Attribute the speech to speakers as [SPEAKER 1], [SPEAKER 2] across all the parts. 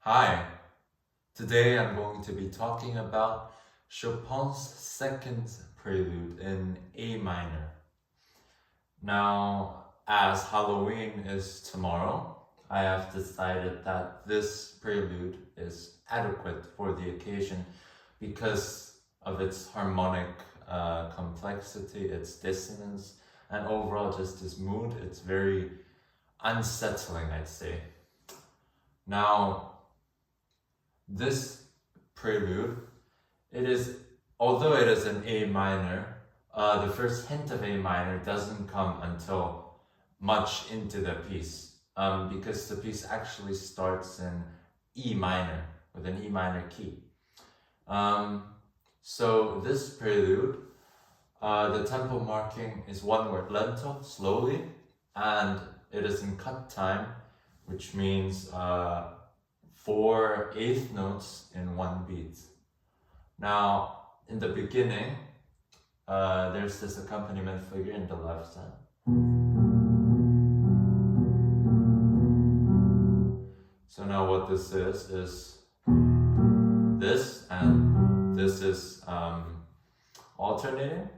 [SPEAKER 1] Hi, today I'm going to be talking about Chopin's second prelude in A minor. Now, as Halloween is tomorrow, I have decided that this prelude is adequate for the occasion because of its harmonic complexity, its dissonance, and overall just its mood. It's very unsettling, I'd say. Now, this prelude, although it is in A minor, the first hint of A minor doesn't come until much into the piece, because the piece actually starts in E minor, with an E minor key. So this prelude, the tempo marking is one word, lento, slowly, and it is in cut time, which means 4 eighth notes in one beat. Now, in the beginning, there's this accompaniment figure in the left hand. So now what this is this, and this is alternating.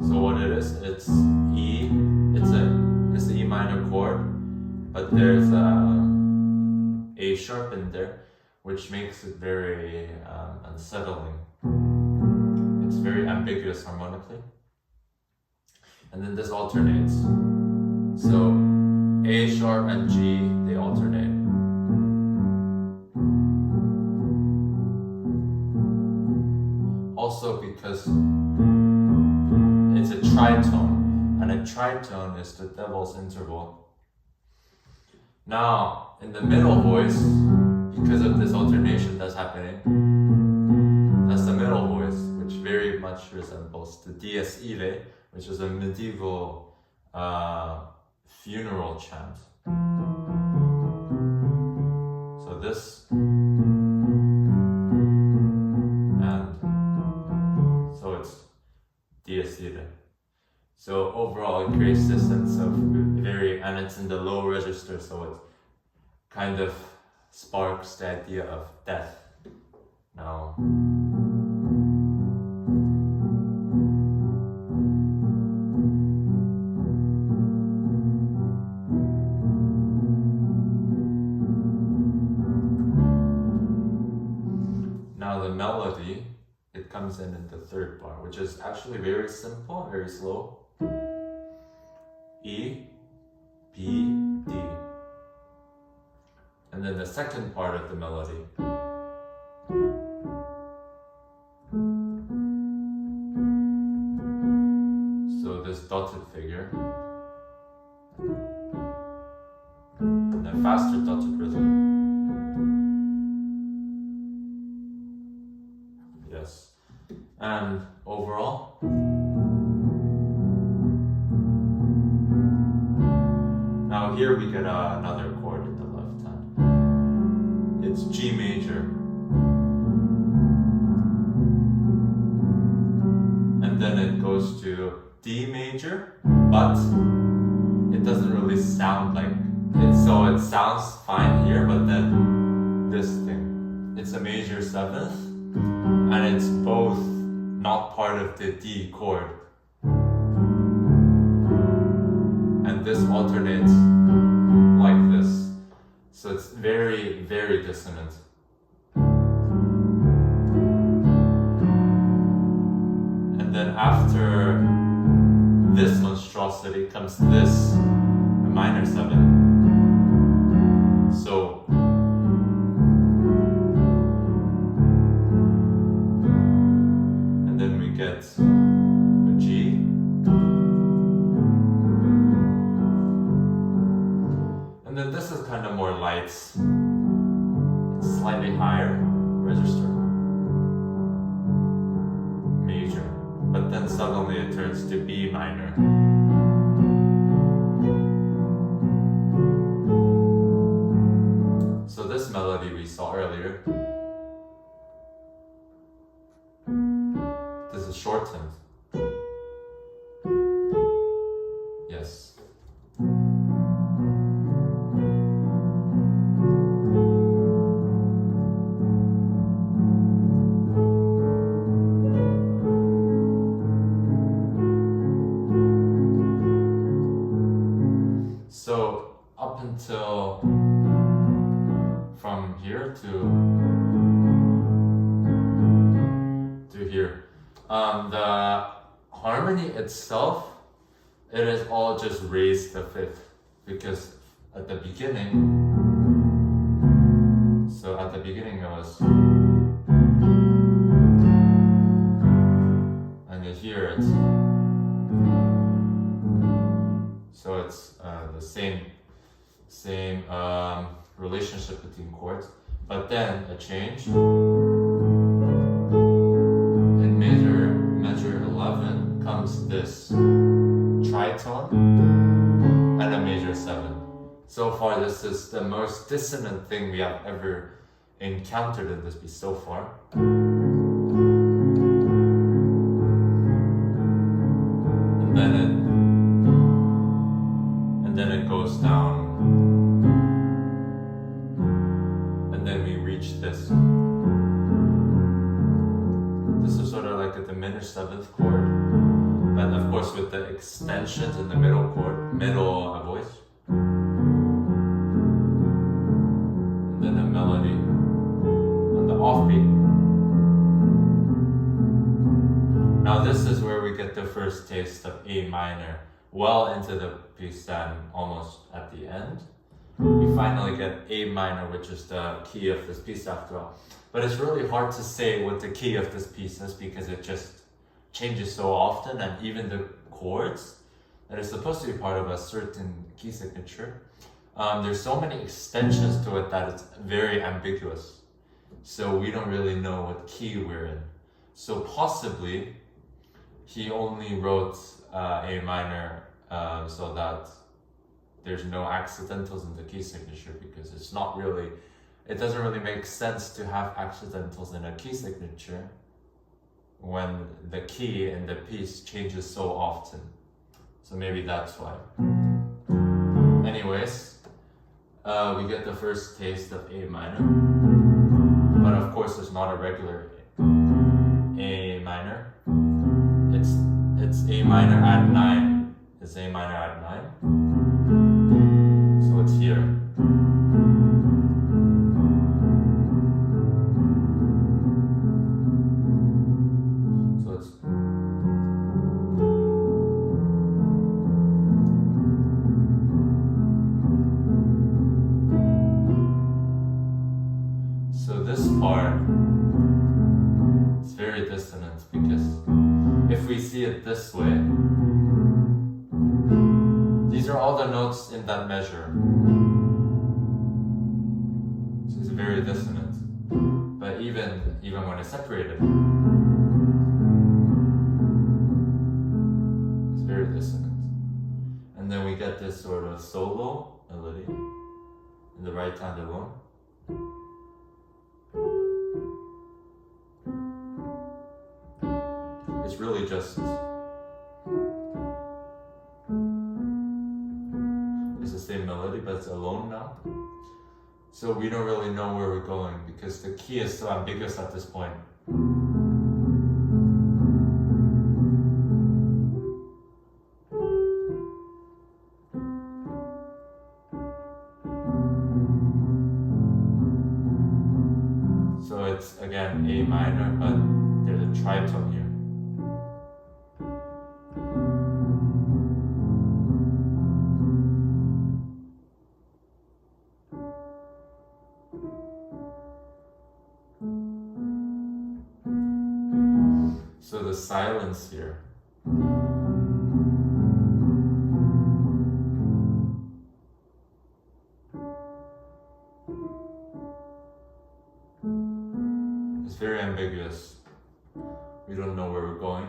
[SPEAKER 1] So what it is, it's E, it's the E minor chord, but there's A sharp in there, which makes it very unsettling. It's very ambiguous harmonically. And then this alternates. So A sharp and G, they alternate. Also because it's a tritone, and a tritone is the devil's interval. Now, in the middle voice, because of this alternation that's happening, that's the middle voice, which very much resembles the Dies Irae, which is a medieval funeral chant. So this, and so it's Dies Irae. So overall, it creates this sense of and it's in the low register, so it kind of sparks the idea of death. Now, the melody, it comes in the third bar, which is actually very simple, very slow. E, B, D. And then the second part of the melody. So this dotted figure. And then faster dotted rhythm. Yes. And overall, now here we get another chord in the left hand. It's G major. And then it goes to D major, but it doesn't really sound like it. So it sounds fine here, but then this thing. It's a major 7th, and it's both not part of the D chord. And this alternates like this. So it's very, very dissonant. And then after this monstrosity comes this, a minor 7. So and then we get a G. And then this is kind of more light. It's slightly higher register. Major. But then suddenly it turns to B minor. So this melody we saw earlier, this is shortened. Yes. from here to here. The harmony itself, it is all just raised the fifth, because at the beginning, so at the beginning it was, and then here it's, so it's the same relationship between chords, but then a change. In measure 11 comes this tritone and a major 7. So far, this is the most dissonant thing we have ever encountered in this piece so far. And then it goes down. And then we reach this. This is sort of like a diminished 7th chord. But of course with the extensions in the middle chord, middle voice. And then a melody on the offbeat. Now this is where we get the first taste of A minor, well into the piece and almost at the end. We finally get A minor, which is the key of this piece after all. But it's really hard to say what the key of this piece is because it just changes so often, and even the chords that are supposed to be part of a certain key signature, there's so many extensions to it that it's very ambiguous. So we don't really know what key we're in. So possibly he only wrote A minor so that there's no accidentals in the key signature, because it doesn't really make sense to have accidentals in a key signature when the key in the piece changes so often. So maybe that's why. Anyways, we get the first taste of A minor, but of course it's not a regular A minor. It's A minor at 9. It's A minor at 9. So it's here. So this part is very dissonant, because if we see it this way, these are all the notes in that measure. So it's very dissonant. But even when it's separated, it's very dissonant. And then we get this sort of solo melody in the right hand alone. It's really just, it's the same melody, but it's alone now. So we don't really know where we're going, because the key is so ambiguous at this point. So it's again A minor, but there's a tritone here. So the silence here. It's very ambiguous. We don't know where we're going.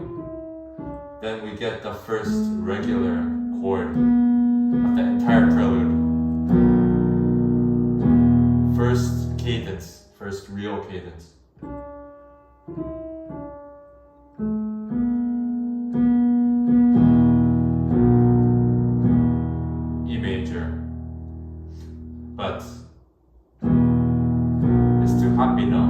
[SPEAKER 1] Then we get the first regular chord of the entire prelude. First cadence, first real cadence. E major. But it's too happy now.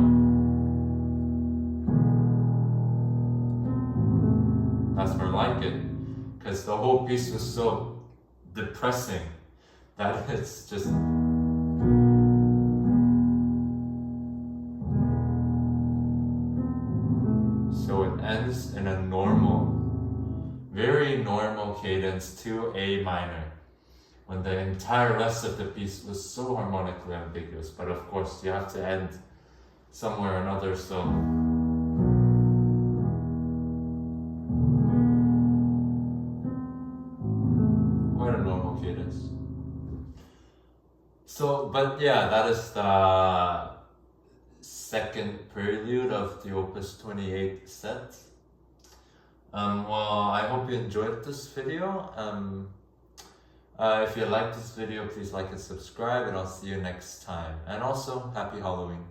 [SPEAKER 1] That's more like it, because the whole piece was so depressing that it's just cadence to A minor, when the entire rest of the piece was so harmonically ambiguous. But of course, you have to end somewhere or another, so quite a normal cadence. So, but yeah, that is the second prelude of the Opus 28 set. Well, I hope you enjoyed this video. If you liked this video, please like and subscribe, and I'll see you next time. And also, happy Halloween.